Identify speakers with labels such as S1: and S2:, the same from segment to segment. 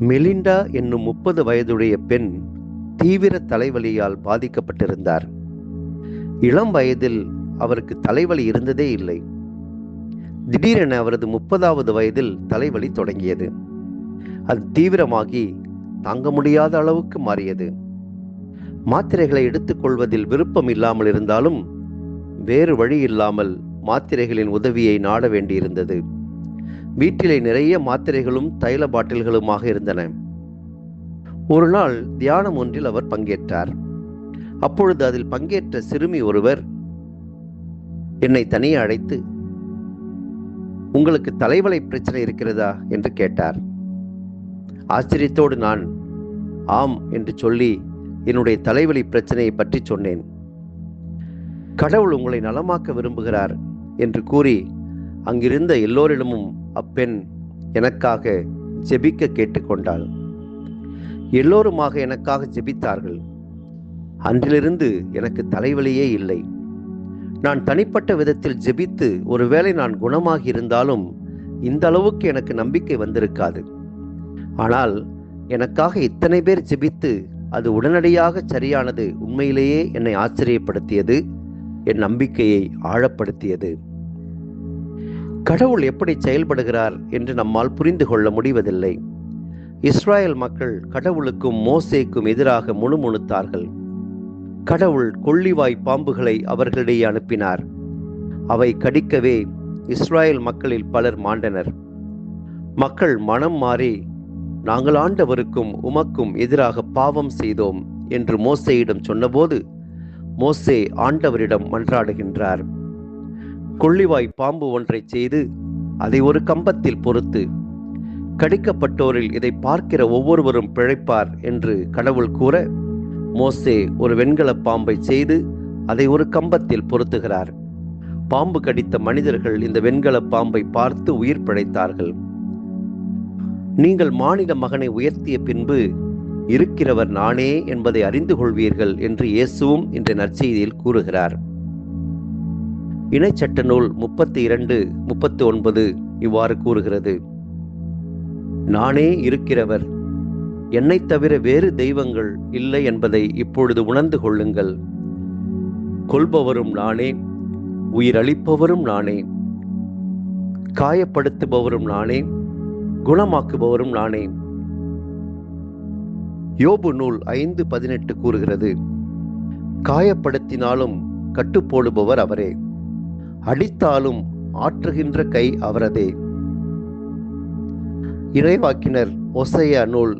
S1: Melinda என்னும் 30 வயதுடைய பெண் தீவிர தலைவலியால் பாதிக்கப்பட்டிருந்தார். இளம் வயதில் அவருக்கு தலைவலி இருந்ததே இல்லை. திடீரென அவரது 30வது வயதில் தலைவலி தொடங்கியது. அது தீவிரமாகி தாங்க முடியாத அளவுக்கு மாறியது. மாத்திரைகளை எடுத்துக்கொள்வதில் விருப்பம் இல்லாமல் இருந்தாலும் வேறு வழி இல்லாமல் மாத்திரைகளின் உதவியை நாட வேண்டியிருந்தது. வீட்டிலே நிறைய மாத்திரைகளும் தைல பாட்டில்களுமாக இருந்தன. ஒரு நாள் தியானம் ஒன்றில் அவர் பங்கேற்றார். அப்பொழுது அதில் பங்கேற்ற சிறுமி ஒருவர் என்னை தனியே அழைத்து, உங்களுக்கு தலைவலி பிரச்சனை இருக்கிறதா என்று கேட்டார். ஆச்சரியத்தோடு நான் ஆம் என்று சொல்லி என்னுடைய தலைவலி பிரச்சனையை பற்றி சொன்னேன். கடவுள் உங்களை நலமாக்க விரும்புகிறார் என்று கூறி அங்கிருந்த எல்லோரிடமும் அப்பெண் எனக்காக ஜெபிக்க கேட்டுக்கொண்டாள். எல்லோருமாக எனக்காக ஜெபித்தார்கள். அன்றிலிருந்து எனக்கு தலைவலியே இல்லை. நான் தனிப்பட்ட விதத்தில் ஜெபித்து ஒருவேளை நான் குணமாகி இருந்தாலும் இந்த அளவுக்கு எனக்கு நம்பிக்கை வந்திருக்காது. ஆனால் எனக்காக இத்தனை பேர் ஜெபித்து அது உடனடியாக சரியானது உண்மையிலேயே என்னை ஆச்சரியப்படுத்தியது, என் நம்பிக்கையை ஆழப்படுத்தியது. கடவுள் எப்படி செயல்படுகிறார் என்று நம்மால் புரிந்து கொள்ள முடிவதில்லை. இஸ்ராயல் மக்கள் கடவுளுக்கும் மோசேக்கும் எதிராக முணுமுணுத்தார்கள். கடவுள் கொள்ளிவாய் பாம்புகளை அவர்களிடையே அனுப்பினார். அவை கடிக்கவே இஸ்ராயல் மக்களில் பலர் மாண்டனர். மக்கள் மனம் மாறி நாங்கள் ஆண்டவருக்கும் உமக்கும் எதிராக பாவம் செய்தோம் என்று மோசேயிடம் சொன்னபோது மோசே ஆண்டவரிடம் மன்றாடுகின்றார். கொள்ளிவாய் பாம்பு ஒன்றை செய்து அதை ஒரு கம்பத்தில் பொறுத்து கடிக்கப்பட்டோரில் இதை பார்க்கிற ஒவ்வொருவரும் பிழைப்பார் என்று கடவுள் கூற, மோசே ஒரு வெண்கல பாம்பை செய்து அதை ஒரு கம்பத்தில் பொருத்துகிறார். பாம்பு கடித்த மனிதர்கள் இந்த வெண்கல பாம்பை பார்த்து உயிர் பிழைத்தார்கள். நீங்கள் மானிட மகனை உயர்த்திய பின்பு இருக்கிறவர் நானே என்பதை அறிந்து கொள்வீர்கள் என்று இயேசுவும் இந்த நற்செய்தியில் கூறுகிறார். இணைச்சட்ட நூல் 32:39 இவ்வாறு கூறுகிறது, நானே இருக்கிறவர், என்னை தவிர வேறு தெய்வங்கள் இல்லை என்பதை இப்பொழுது உணர்ந்து கொள்ளுங்கள். கொல்பவரும் நானே, உயிரளிப்பவரும் நானே, காயப்படுத்துபவரும் நானே, குணமாக்குபவரும் நானே. யோபு நூல் 5:18 கூறுகிறது, காயப்படுத்தினாலும் கட்டுப்போடுபவர் அவரே, அடித்தாலும் ஆற்றுகின்ற கை அவரதே. இறைவாக்கினர் ஓசையா நூல்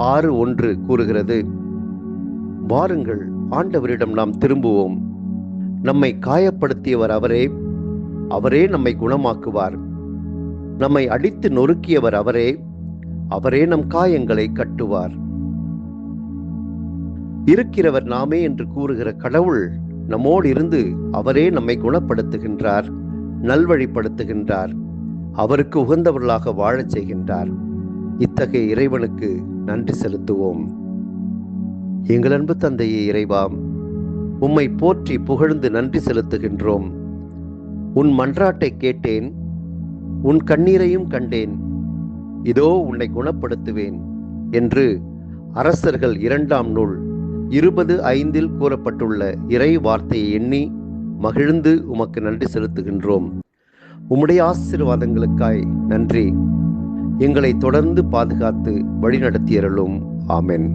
S1: 6:1 கூறுகிறது, வாருங்கள் ஆண்டவரிடம் நாம் திரும்புவோம். நம்மை காயப்படுத்தியவர் அவரே, அவரே நம்மை குணமாக்குவார். நம்மை அடித்து நொறுக்கியவர் அவரே, அவரே நம் காயங்களை கட்டுவார். இருக்கிறவர் நாமே என்று கூறுகிற கடவுள் நம்மோடு இருந்து அவரே நம்மை குணப்படுத்துகின்றார், நல்வழிப்படுத்துகின்றார், அவருக்கு உகந்தவர்களாக வாழச் செய்கின்றார். இத்தகைய இறைவனுக்கு நன்றி செலுத்துவோம். எங்கள் அன்பு தந்தையே இறைவா, உம்மை போற்றி புகழ்ந்து நன்றி செலுத்துகின்றோம். உன் மன்றாட்டை கேட்டேன், உன் கண்ணீரையும் கண்டேன், இதோ உன்னை குணப்படுத்துவேன் என்று அரசர்கள் 2ஆம் நூல் 20:5 கூறப்பட்டுள்ள இறை வார்த்தையை எண்ணி மகிழ்ந்து உமக்கு நன்றி செலுத்துகின்றோம். உம்முடைய ஆசீர்வாதங்களுக்காய் நன்றி. எங்களை தொடர்ந்து பாதுகாத்து வழிநடத்தியருளும். ஆமென்.